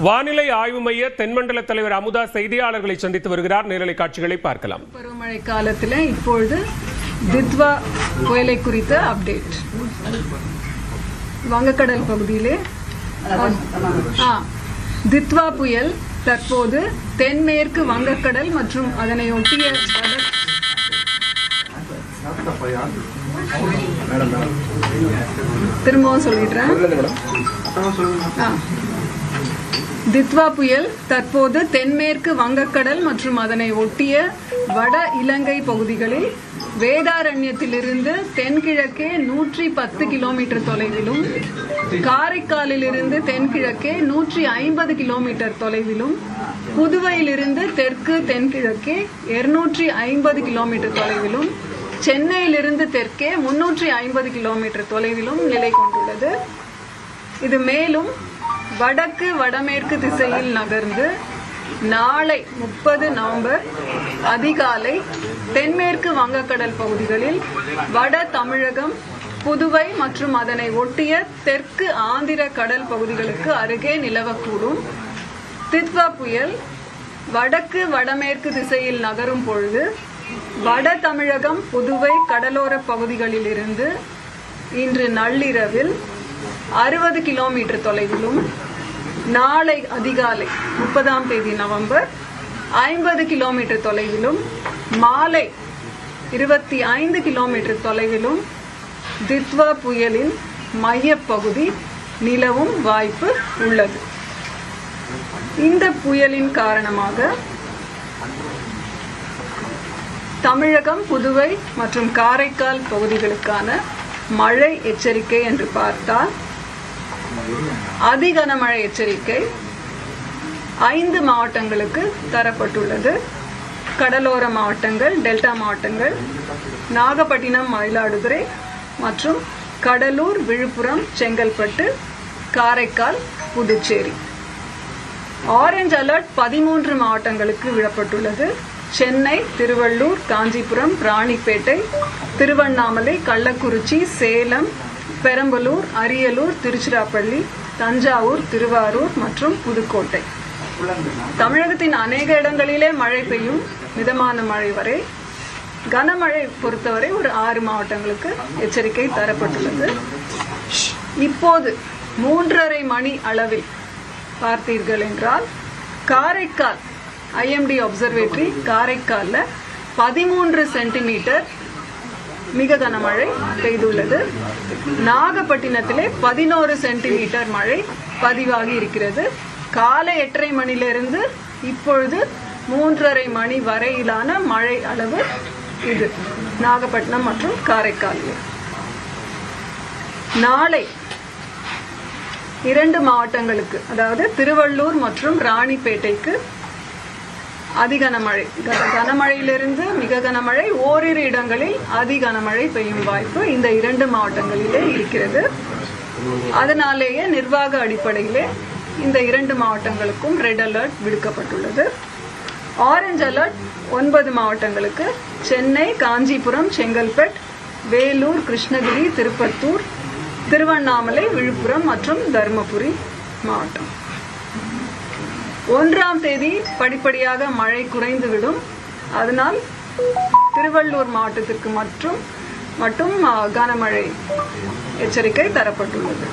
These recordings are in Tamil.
வானிலை ஆய்வு மைய தென்மண்டல தலைவர் அமுதா செய்தியாளர்களை சந்தித்து வருகிறார். நேரலை காட்சிகளை பார்க்கலாம். பருவமழை காலத்தில் இப்பொழுது தித்வா புயலை குறித்த அப்டேட். வங்கக்கடல் பகுதியிலே தித்வா புயல் தற்போது தென்மேற்கு வங்கக்கடல் மற்றும் அதனை ஒட்டிய திரும்பவும் சொல்லிடுறேன். தித்வா புயல் தற்போது தென்மேற்கு வங்கக்கடல் மற்றும் அதனை ஒட்டிய வட இலங்கை பகுதிகளில் வேதாரண்யத்திலிருந்து தென்கிழக்கே 110 கிலோமீட்டர் தொலைவிலும், காரைக்காலிலிருந்து தென்கிழக்கே 150 கிலோமீட்டர் தொலைவிலும், புதுவையிலிருந்து தெற்கு தென்கிழக்கே 250 கிலோமீட்டர் தொலைவிலும், சென்னையிலிருந்து தெற்கே 350 கிலோமீட்டர் தொலைவிலும் நிலை கொண்டுள்ளது. இது மேலும் வடக்கு வடமேற்கு திசையில் நகர்ந்து நாளை 30 நவம்பர் அதிகாலை தென்மேற்கு வங்கக்கடல் பகுதிகளில் வட தமிழகம், புதுவை மற்றும் அதனை ஒட்டிய தெற்கு ஆந்திர கடல் பகுதிகளுக்கு அருகே நிலவக்கூடும். தித்வா புயல் வடக்கு வடமேற்கு திசையில் நகரும் பொழுது வட தமிழகம், புதுவை கடலோர பகுதிகளில் இருந்து இன்று நள்ளிரவில் 60 கிலோமீட்டர் தொலைவிலும், நாளை அதிகாலை 30ஆம் தேதி நவம்பர் 50 கிலோமீட்டர் தொலைவிலும், மாலை 25 கிலோமீட்டர் தொலைவிலும் தித்வா புயலின் மையப்பகுதி நிலவும் வாய்ப்பு உள்ளது. இந்த புயலின் காரணமாக தமிழகம், புதுவை மற்றும் காரைக்கால் பகுதிகளுக்கான மழை எச்சரிக்கை என்று பார்த்தால், அதிகனமழை எச்சரிக்கை 5 மாவட்டங்களுக்கு தரப்பட்டுள்ளது. கடலோர மாவட்டங்கள், டெல்டா மாவட்டங்கள், நாகப்பட்டினம், மயிலாடுதுறை மற்றும் கடலூர், விழுப்புரம், செங்கல்பட்டு, காரைக்கால், புதுச்சேரி. ஆரஞ்சு அலர்ட் 13 மாவட்டங்களுக்கு விடப்பட்டுள்ளது. சென்னை, திருவள்ளூர், காஞ்சிபுரம், ராணிப்பேட்டை, திருவண்ணாமலை, கள்ளக்குறிச்சி, சேலம், பெரம்பலூர், அரியலூர், திருச்சிராப்பள்ளி, தஞ்சாவூர், திருவாரூர் மற்றும் புதுக்கோட்டை. தமிழகத்தின் அநேக இடங்களிலே மழை பெய்யும். மிதமான மழை வரை, கனமழை பொறுத்தவரை ஒரு 6 மாவட்டங்களுக்கு எச்சரிக்கை தரப்பட்டுள்ளது. இப்போது 3:30 மணி அளவில் பார்த்தீர்கள் என்றால், காரைக்கால் IMD அப்சர்வேட்டரி காரைக்கால்ல 13 சென்டிமீட்டர் மிக கனமழை பெய்துள்ளது. நாகப்பட்டினத்திலே 11 சென்டிமீட்டர் மழை பதிவாகி இருக்கிறது. காலை 8:30 மணிலிருந்து இப்பொழுது 3:30 மணி வரையிலான மழை அளவு இது நாகப்பட்டினம் மற்றும் காரைக்காலில். நாளை 2 மாவட்டங்களுக்கு, அதாவது திருவள்ளூர் மற்றும் ராணிப்பேட்டைக்கு அதிகனமழை, கனமழையிலிருந்து மிக கனமழை, ஓரிரு இடங்களில் அதிகனமழை பெய்யும் வாய்ப்பு இந்த 2 மாவட்டங்களிலே இருக்கிறது. அதனாலேயே நிர்வாக அடிப்படையிலே இந்த 2 மாவட்டங்களுக்கும் ரெட் அலர்ட் விடுக்கப்பட்டுள்ளது. ஆரஞ்சு அலர்ட் 9 மாவட்டங்களுக்கு: சென்னை, காஞ்சிபுரம், செங்கல்பட்டு, வேலூர், கிருஷ்ணகிரி, திருப்பத்தூர், திருவண்ணாமலை, விழுப்புரம் மற்றும் தருமபுரி மாவட்டம். 1ஆம் தேதி படிப்படியாக மழை குறைந்துவிடும். அதனால் திருவள்ளூர் மாவட்டத்திற்கு மட்டும் கனமழை எச்சரிக்கை தரப்பட்டுள்ளது.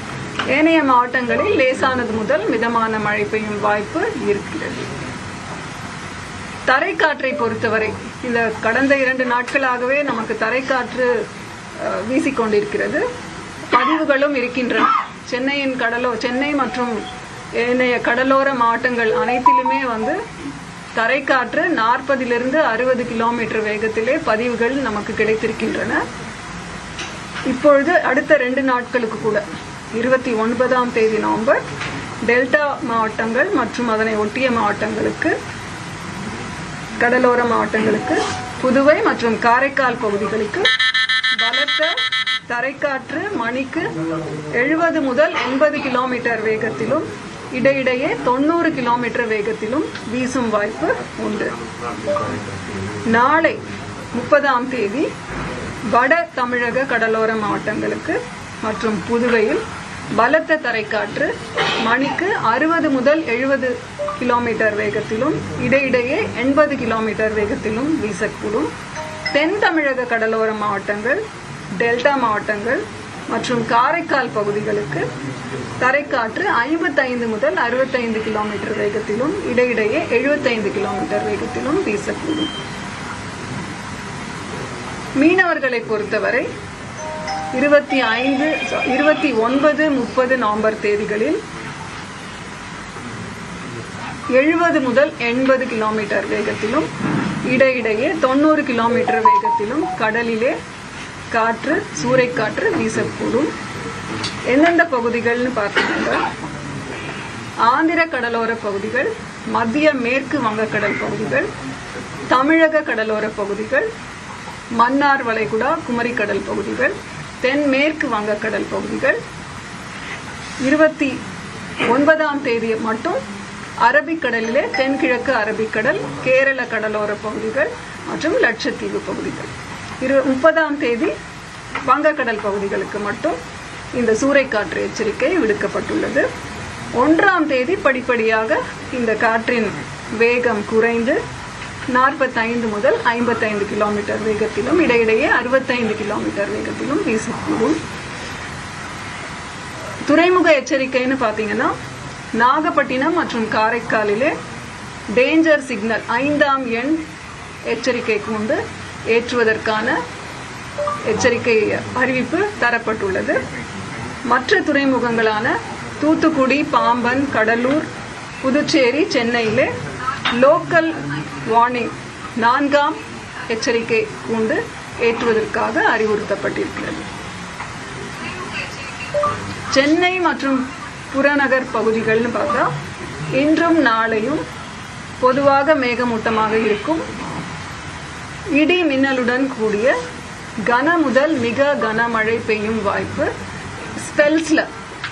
ஏனைய மாவட்டங்களில் லேசானது முதல் மிதமான மழை பெய்யும் வாய்ப்பு இருக்கிறது. தரைக்காற்றை பொறுத்தவரை இந்த கடந்த 2 நாட்களாகவே நமக்கு தரைக்காற்று வீசிக்கொண்டிருக்கிறது. பதிவுகளும் இருக்கின்றன. சென்னை மற்றும் ஏனைய கடலோர மாவட்டங்கள் அனைத்திலுமே தரைக்காற்று 40லிருந்து 60 கிலோமீட்டர் வேகத்திலே பதிவுகள் நமக்கு கிடைத்திருக்கின்றன. இப்பொழுது அடுத்த 2 நாட்களுக்கு கூட 29ஆம் தேதி நவம்பர் டெல்டா மாவட்டங்கள் மற்றும் அதனை ஒட்டிய மாவட்டங்களுக்கு, கடலோர மாவட்டங்களுக்கு, புதுவை மற்றும் காரைக்கால் பகுதிகளுக்கு பலத்த தரைக்காற்று மணிக்கு 70 முதல் 80 கிலோமீட்டர் வேகத்திலும், இடையிடையே 90 கிலோமீட்டர் வேகத்திலும் வீசும் வாய்ப்பு உண்டு. நாளை 30ஆம் தேதி வட தமிழக கடலோர மாவட்டங்களுக்கு மற்றும் புதுவையில் பலத்த தரைக்காற்று மணிக்கு 60 முதல் 70 கிலோமீட்டர் வேகத்திலும் இடையிடையே 80 கிலோமீட்டர் வேகத்திலும் வீசக்கூடும். தென் தமிழக கடலோர மாவட்டங்கள், டெல்டா மாவட்டங்கள் மற்றும் காரைக்கால் பகுதிகளுக்கு தரைக்காற்று 55 முதல் 65 கிலோமீட்டர் வேகத்திலும் இடையிடையே 75 கிலோமீட்டர் வேகத்திலும் வீசக்கூடும். மீனவர்களை பொறுத்தவரை 29, 30 நவம்பர் தேதிகளில் 70 முதல் 80 கிலோமீட்டர் வேகத்திலும் இடையிடையே 90 கிலோமீட்டர் வேகத்திலும் கடலிலே காற்று, சூறைக்காற்று வீசக்கூடும். எந்தெந்த பகுதிகள்னு பார்த்தீங்கன்னா, ஆந்திர கடலோர பகுதிகள், மத்திய மேற்கு வங்கக்கடல் பகுதிகள், தமிழக கடலோர பகுதிகள், மன்னார் வளைகுடா, குமரிக்கடல் பகுதிகள், தென்மேற்கு வங்கக்கடல் பகுதிகள். 29ஆம் தேதி மட்டும் அரபிக்கடலிலே தென்கிழக்கு அரபிக்கடல், கேரள கடலோர பகுதிகள் மற்றும் லட்சத்தீவு பகுதிகள். 30ஆம் தேதி வங்கக்கடல் பகுதிகளுக்கு மட்டும் இந்த சூறைக்காற்று எச்சரிக்கை விடுக்கப்பட்டுள்ளது. 1ஆம் தேதி படிப்படியாக இந்த காற்றின் வேகம் குறைந்து 45 முதல் 55 கிலோமீட்டர் வேகத்திலும் இடையிடையே 65 கிலோமீட்டர் வேகத்திலும் வீசக்கூடும். துறைமுக எச்சரிக்கைன்னு பார்த்தீங்கன்னா, நாகப்பட்டினம் மற்றும் காரைக்காலிலே டேஞ்சர் சிக்னல் 5ஆம் எண் எச்சரிக்கை கொண்டு ஏற்றுவதற்கான எச்சரிக்கை அறிவிப்பு தரப்பட்டுள்ளது. மற்ற துறைமுகங்களான தூத்துக்குடி, பாம்பன், கடலூர், புதுச்சேரி, சென்னையிலே லோக்கல் வார்னிங் 4ஆம் எச்சரிக்கை கொண்டு ஏற்றுவதற்காக அறிவுறுத்தப்பட்டிருக்கிறது. சென்னை மற்றும் புறநகர் பகுதிகள்னு பார்த்தா இன்றும் நாளையும் பொதுவாக மேகமூட்டமாக இருக்கும். இடி மின்னலுடன் கூடிய கன முதல் மிக கனமழை பெய்யும் வாய்ப்பு. ஸ்பெல்ஸ்ல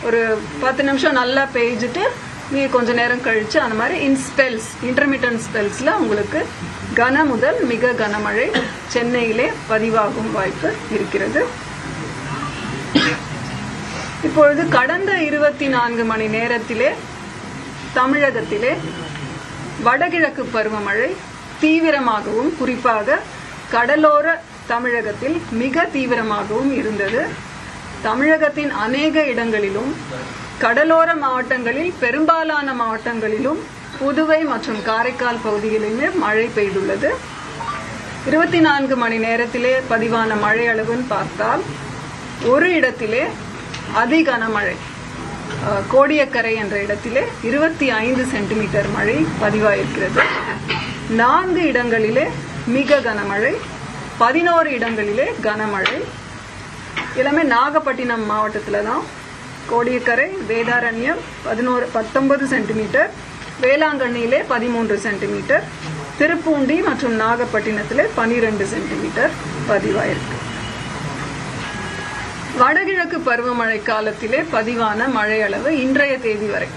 ஒரு 10 நிமிஷம் நல்லா பெய்ஞ்சிட்டு நீ கொஞ்ச நேரம் கழிச்சு அந்த மாதிரி இன்டர்மிட்டன்ட் ஸ்பெல்ஸ்ல உங்களுக்கு கன முதல் மிக கனமழை சென்னையிலே பதிவாகும் வாய்ப்பு இருக்கிறது. இப்பொழுது கடந்த 24 மணி நேரத்திலே தமிழகத்திலே வடகிழக்கு பருவமழை தீவிரமாகவும், குறிப்பாக கடலோர தமிழகத்தில் மிக தீவிரமாகவும் இருந்தது. தமிழகத்தின் அநேக இடங்களிலும், கடலோர மாவட்டங்களில் பெரும்பாலான மாவட்டங்களிலும், புதுவை மற்றும் காரைக்கால் பகுதிகளிலுமே மழை பெய்துள்ளது. 24 மணி நேரத்திலே பதிவான மழை அளவுன்னு பார்த்தால், ஒரு இடத்திலே அதிகனமழை, கோடியக்கரை என்ற இடத்திலே 25 சென்டிமீட்டர் மழை பதிவாயிருக்கிறது. 4 இடங்களிலே மிக கனமழை, 11 இடங்களிலே கனமழை. எல்லாமே நாகப்பட்டினம் மாவட்டத்தில் தான். கோடியக்கரை, வேதாரண்யம் 19 சென்டிமீட்டர், வேளாங்கண்ணியிலே 13 சென்டிமீட்டர், திருப்பூண்டி மற்றும் நாகப்பட்டினத்திலே 12 சென்டிமீட்டர் பதிவாயிருக்கு. வடகிழக்கு பருவமழை காலத்திலே பதிவான மழை அளவு இன்றைய தேதி வரை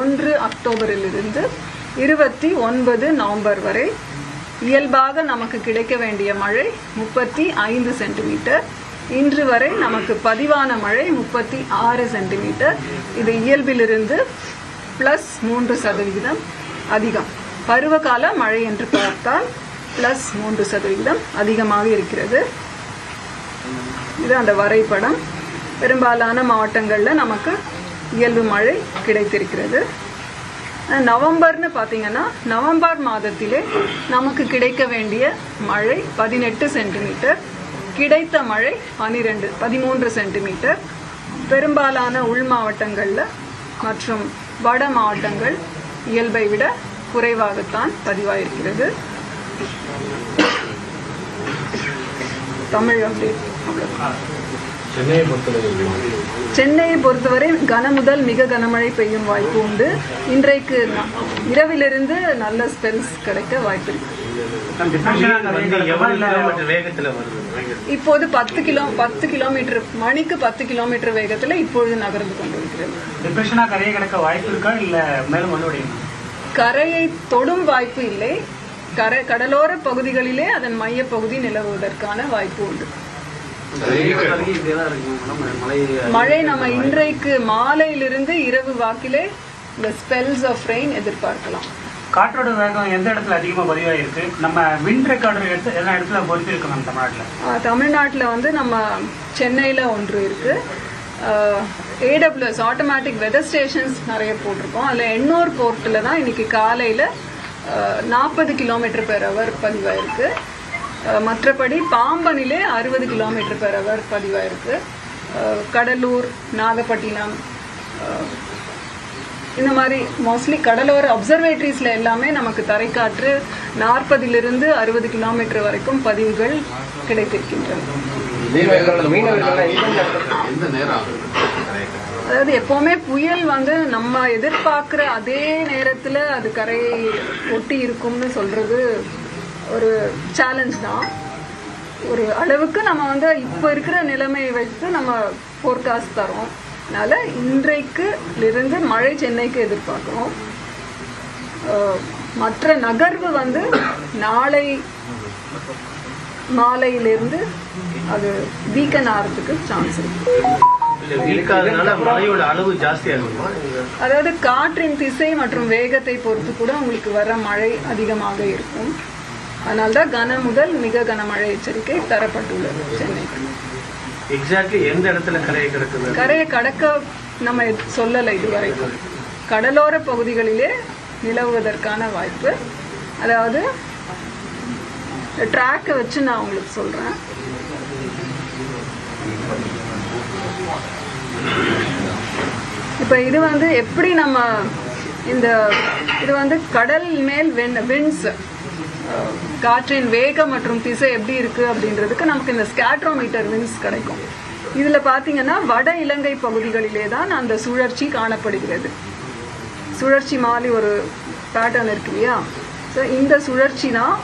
1 அக்டோபரிலிருந்து 29 நவம்பர் வரை இயல்பாக நமக்கு கிடைக்க வேண்டிய மழை 35 சென்டிமீட்டர். இன்று வரை நமக்கு பதிவான மழை 36 சென்டிமீட்டர். இது இயல்பிலிருந்து +3% அதிகம். பருவகால மழை என்று பார்த்தால் +3% அதிகமாக இருக்கிறது. இது அந்த வரைபடம். பெரும்பாலான மாவட்டங்களில் நமக்கு இயல்பு மழை கிடைத்திருக்கிறது. நவம்பர்னு பார்த்தீங்கன்னா, நவம்பர் மாதத்திலே நமக்கு கிடைக்க வேண்டிய மழை 18 சென்டிமீட்டர், கிடைத்த மழை 13 சென்டிமீட்டர். பெரும்பாலான உள் மாவட்டங்களில் மற்றும் வட மாவட்டங்கள் இயல்பை விட குறைவாகத்தான் பதிவாயிருக்கிறது. தமிழ் அப்டேட். சென்னையை பொறுத்தவரை கன முதல் மிக கனமழை பெய்யும் வாய்ப்பு உண்டு. இன்றைக்கு இரவிலிருந்து நல்ல ஸ்பெல்ஸ் கிடைக்க வாய்ப்பு இருக்கு. இப்போது 10 கிலோமீட்டர் மணிக்கு 10 கிலோமீட்டர் வேகத்துல இப்பொழுது நகர்ந்து கொண்டிருக்கிறது. கரையை தொடும் வாய்ப்பு இல்லை. கடலோர பகுதிகளிலே அதன் மைய பகுதி நிலவுவதற்கான வாய்ப்பு உண்டு. மழை நம்ம இன்றைக்கு மாலையிலிருந்து இரவு வாக்கிலே இந்த ஸ்பெல்ஸ் ஆஃப் ரெயின் எதிர்பார்க்கலாம். காற்றோட வேகம் எந்த இடத்துல அதிகமாக பதிவாயிருக்கு? நம்ம விண்ட் ரெக்கார்டர் எடுத்து எல்லா இடத்துல பொறுத்து இருக்கு நம்ம தமிழ்நாட்டில். தமிழ்நாட்டில் வந்து நம்ம சென்னையில் ஒன்று இருக்கு. AWS ஆட்டோமேட்டிக் வெதர் ஸ்டேஷன்ஸ் நிறைய போட்டிருக்கோம். அதில் எண்ணூர் போர்ட்டில் தான் இன்னைக்கு காலையில் 40 km/h பதிவாயிருக்கு. மற்றபடி பாம்பனிலே 60 km/h பதிவாயிருக்கு. கடலூர், நாகப்பட்டினம், இந்த மாதிரி மோஸ்ட்லி கடலோர அப்சர்வேட்டரிஸில் எல்லாமே நமக்கு தரைக்காற்று 40லிருந்து 60 km வரைக்கும் பதிவுகள் கிடைத்திருக்கின்றன. அதாவது எப்போவுமே புயல் வந்து நம்ம எதிர்பார்க்குற அதே நேரத்தில் அது கரையை ஒட்டி இருக்கும்னு சொல்கிறது ஒரு சேலஞ்ச் தான். ஒரு அளவுக்கு நம்ம வந்து இப்போ இருக்கிற நிலைமையை வைத்து நம்ம ஃபோர்காஸ்ட் தரோம். அதனால இன்றைக்குலிருந்து மழை சென்னைக்கு எதிர்பார்க்கிறோம். மற்ற நகர்வு வந்து நாளை மாலையிலிருந்து அது வீக்கன் ஆகிறதுக்கு சான்ஸ் இருக்கு. அதாவது காற்றின் திசை மற்றும் வேகத்தை பொறுத்து கூட உங்களுக்கு வர மழை அதிகமாக இருக்கும். அதனால்தான் கன முதல் மிக கனமழை எச்சரிக்கை தரப்பட்டுள்ளது சென்னைக்கு. எக்ஸாக்ட்லி எந்த இடத்துல கரையை கிடக்குது? கரையை கடக்க நம்ம சொல்லலை இதுவரைக்கும். கடலோர பகுதிகளிலே நிலவுவதற்கான வாய்ப்பு. அதாவது ட்ராக்கை வச்சு நான் உங்களுக்கு சொல்றேன். இப்ப இது வந்து எப்படி நம்ம இது வந்து கடல் மேல் விண்ட்ஸ், காற்றின் வேகம் மற்றும் திசை எப்படி இருக்கு அப்படின்றதுக்கு நமக்கு இந்த ஸ்கேட்ரோமீட்டர் விண்ட்ஸ் கிடைக்கும். இதுல பாத்தீங்கன்னா வட இலங்கை பகுதிகளிலே தான் அந்த சுழற்சி காணப்படுகிறது. சுழற்சி மாதிரி ஒரு பேட்டர்ன் இருக்கு இல்லையா? ஸோ இந்த சுழற்சி தான்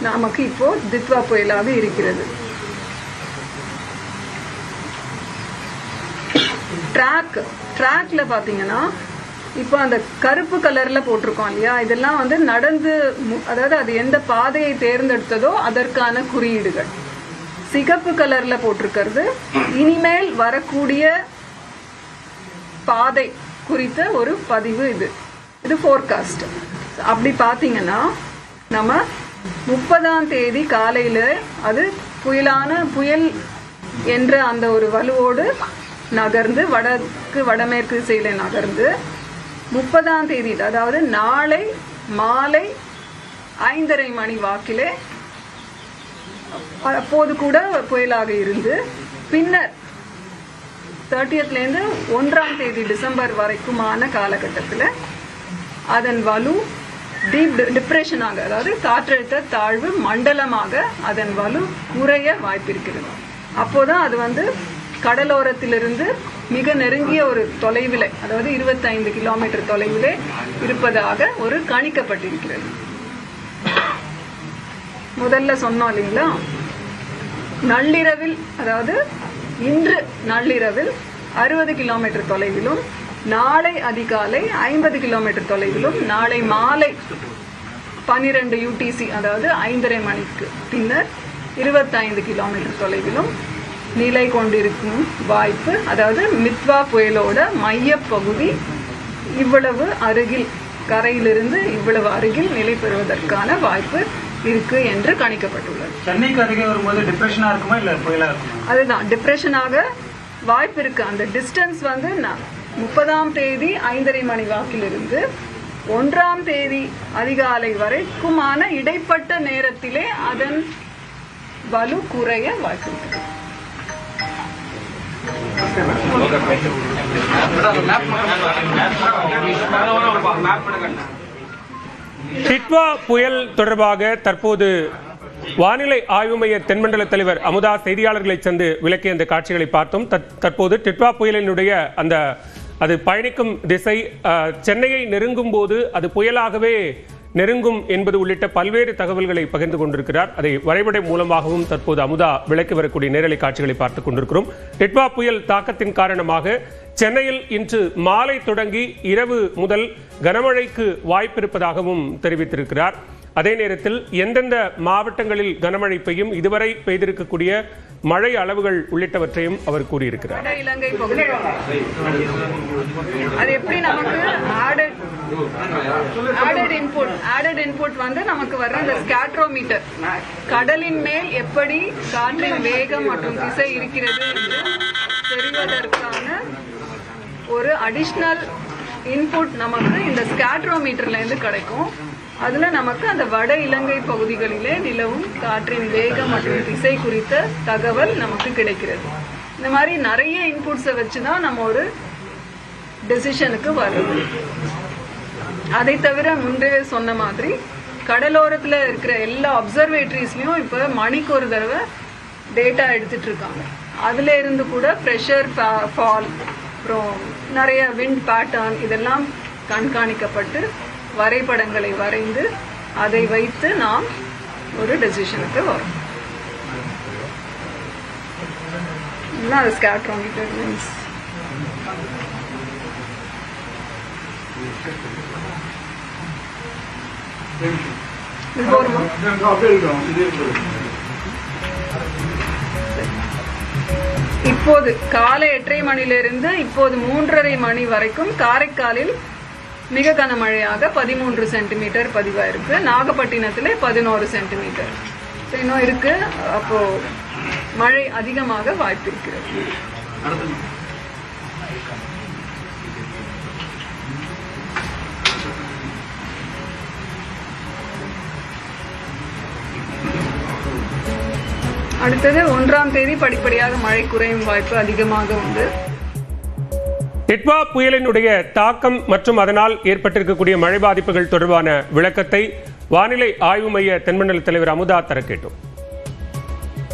நமக்கு இப்போ தித்வா புயலாக இருக்கிறது. ட்ராக்ல பாத்தீங்கன்னா இப்போ அந்த கருப்பு கலர்ல போட்டிருக்கோம் இல்லையா? இதெல்லாம் வந்து அதாவது அது எந்த பாதையை தேர்ந்தெடுத்ததோ அதற்கான குறியீடுகள். சிகப்பு கலர்ல போட்டிருக்கிறது இனிமேல் வரக்கூடிய பாதை குறித்த ஒரு பதிவு. இது ஃபோர்காஸ்ட். அப்படி பார்த்தீங்கன்னா நம்ம 30ஆம் தேதி காலையில அது புயல் என்ற அந்த ஒரு வலுவோடு நகர்ந்து வடமேற்கு திசையில நகர்ந்து 30ஆம் தேதி, அதாவது நாளை மாலை 5:30 மணி வாக்கிலே அப்போது கூட புயலாக இருந்து பின்னர் 30th 1ஆம் தேதி டிசம்பர் வரைக்குமான காலகட்டத்தில் அதன் வலு டீப் டிப்ரெஷனாக, அதாவது காற்றழுத்த தாழ்வு மண்டலமாக அதன் வலு குறைய வாய்ப்பிருக்கிறது. அப்போதான் அது வந்து கடலோரத்திலிருந்து மிக நெருங்கிய ஒரு தொலைவில், அதாவது 25 கிலோமீட்டர் தொலைவிலே இருப்பதாக ஒரு கணிக்கப்பட்டிருக்கிறது. முதல்ல சொன்னோம் இல்லைங்களா, நள்ளிரவில், அதாவது இன்று நள்ளிரவில் 60 கிலோமீட்டர் தொலைவிலும், நாளை அதிகாலை 50 கிலோமீட்டர் தொலைவிலும், நாளை மாலை 12 UTC, அதாவது 5:30 மணிக்கு பின்னர் 25 கிலோமீட்டர் தொலைவிலும் நிலை கொண்டிருக்கும் வாய்ப்பு. அதாவது மித்வா புயலோட மையப்பகுதி இவ்வளவு அருகில், கரையிலிருந்து இவ்வளவு அருகில் நிலை பெறுவதற்கான வாய்ப்பு இருக்கு என்று கணிக்கப்பட்டுள்ளது. சென்னைக்கு அருகே வரும்போது டிப்ரெஷனா இருக்குமா இல்ல புயலா இருக்குமா? அதுதான் டிப்ரெஷனாக வாய்ப்பு இருக்கு. அந்த டிஸ்டன்ஸ் வந்து 30ஆம் தேதி 5:30 மணி வாக்கிலிருந்து 1ஆம் தேதி அதிகாலை வரைக்குமான இடைப்பட்ட நேரத்திலே அதன் வலு குறைய வாய்ப்பு இருக்கு. டிட்வா புயல் தொடர்பாக தற்போது வானிலை ஆய்வு மைய தென்மண்டல தலைவர் அமுதா செய்தியாளர்களை சென்று விளக்கிய அந்த காட்சிகளை பார்த்தோம். தற்போது டிட்வா புயலினுடைய அது பயணிக்கும் திசை சென்னையை நெருங்கும் போது அது புயலாகவே நெருங்கும் என்பது உள்ளிட்ட பல்வேறு தகவல்களை பகிர்ந்து கொண்டிருக்கிறார். அதை வரைபட மூலமாகவும் தற்போது அமுதா விளக்கி வரக்கூடிய நேரலை காட்சிகளை பார்த்துக் கொண்டிருக்கிறோம். டிட்வா புயல் தாக்கத்தின் காரணமாக சென்னையில் இன்று மாலை தொடங்கி இரவு முதல் கனமழைக்கு வாய்ப்பிருப்பதாகவும் தெரிவித்திருக்கிறார். அதே நேரத்தில் எந்தெந்த மாவட்டங்களில் கனமழை பெய்யும், இதுவரை பெய்திருக்கக்கூடிய மழை அளவுகள் உள்ளிட்டவற்றையும் அவர் கூறியிருக்கிறார். வட இலங்கை பகுதி அது எப்படி நமக்கு ஆடட் இன்புட் வந்து நமக்கு வர்ற அந்த ஸ்கேட்ரோமீட்டர், கடலின் மேல் எப்படி காற்றின் வேகம் மற்றும் திசை இருக்கிறது என்று தெரிவதற்கான ஒரு அடிஷ்னல் இன்புட் நமக்கு இந்த ஸ்கேட்ரோமீட்டர்ல இருந்து கிடைக்கும். அதுல நமக்கு அந்த வட இலங்கை பகுதிகளிலே நிலவும் காற்றின் வேகம் மற்றும் திசை குறித்த தகவல் நமக்கு கிடைக்கிறது. இந்த மாதிரி நிறைய இன்புட்ஸை வச்சுதான் நம்ம ஒரு டெசிஷனுக்கு வருது. அதை தவிர முன்பே சொன்ன மாதிரி கடலோரத்துல இருக்கிற எல்லா அப்சர்வேட்டரிஸ்லயும் இப்ப மணிக்கு ஒரு தடவை டேட்டா எடுத்துட்டு இருக்காங்க. அதுல இருந்து கூட ப்ரெஷர் ஃபால், அப்புறம் நிறைய விண்ட் பேட்டர்ன் இதெல்லாம் கண்காணிக்கப்பட்டு வரைபடங்களை வரைந்து அதை வைத்து நாம் ஒரு டெசிஷனுக்கு வரும். ஸ்கேட்ரோமீட்டர் மீன்ஸ் இப்போது காலை 8:30 மணியிலிருந்து இப்போது 3:30 மணி வரைக்கும் காரைக்காலில் மிக கனமழையாக 13 சென்டிமீட்டர் பதிவாயிருக்கு. நாகப்பட்டினத்தில் 11 சென்டிமீட்டர் இன்னும் இருக்கு. அப்போ மழை அதிகமாக வாய்ப்பு இருக்கிறது. அடுத்தது 1ஆம் தேதி படிப்படியாக மழை குறையும் வாய்ப்பு அதிகமாக உண்டு. டிட்வா புயலினுடைய தாக்கம் மற்றும் அதனால் ஏற்பட்டிருக்கக்கூடிய மழை பாதிப்புகள் தொடர்பான விளக்கத்தை வானிலை ஆய்வு மைய தென்மண்டல தலைவர் அமுதா தர கேட்டோம்.